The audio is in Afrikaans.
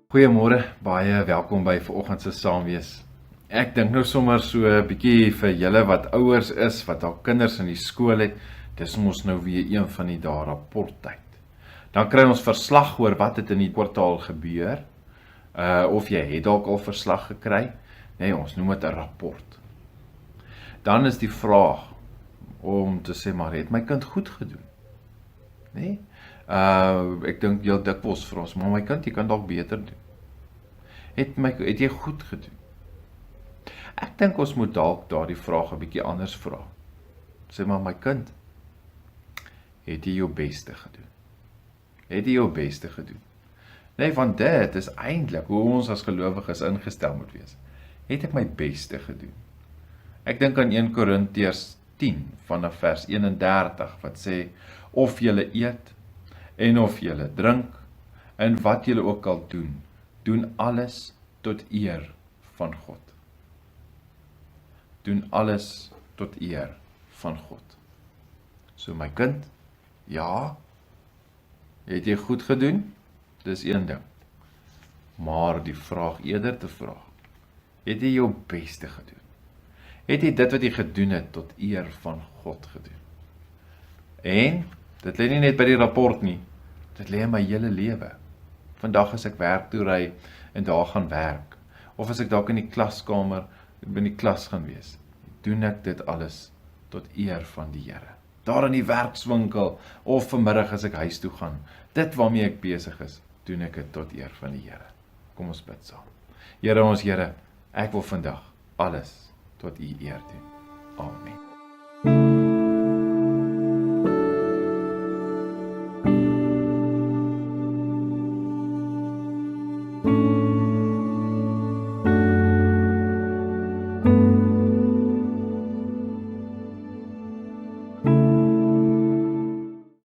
Goeiemôre, baie welkom by vanoggend se saamwees. Ek dink nou sommer so 'n bietjie vir julle wat ouers is, wat al kinders in die skool het, dis mos nou weer een van die dae rapporttyd. Dan kry ons verslag oor wat het in die kwartaal gebeur, of jy het dalk al verslag gekry, nee, ons noem dit 'n rapport. Dan is die vraag om te sê, maar het my kind goed gedoen? Nee? Ek dink heel dikwels vir ons, maar my kind, jy kan dalk beter doen. Het jy goed gedoen? Ek dink ons moet dalk daardie vraag 'n bietjie anders vra. Sê maar, my kind, het jy jou beste gedoen? Het jy jou beste gedoen? Nee, want dit is eintlik hoe ons as gelowiges ingestel moet wees. Het ek my beste gedoen? Ek dink aan 1 Korintiërs 10 vanaf vers 31 wat sê, of julle eet en of julle drink en wat julle ook al doen, doen alles tot eer van God. Doen alles tot eer van God. So my kind, ja, het jy goed gedoen? Dis een ding. Maar die vraag eerder te vra, het jy jou beste gedoen? Het jy dit wat jy gedoen het tot eer van God gedoen? En dit lê nie net by die rapport nie, dit lê in my hele lewe. Vandag as ek werk toe ry en daar gaan werk, of as ek dalk in die klaskamer, in die klas gaan wees, doen ek dit alles tot eer van die Here. Daar in die werkswinkel, of vanmiddag as ek huis toe gaan, dit waarmee ek besig is, doen ek dit tot eer van die Here. Kom ons bid saam. Here ons Here, ek wil vandag alles tot U eer doen. Amen.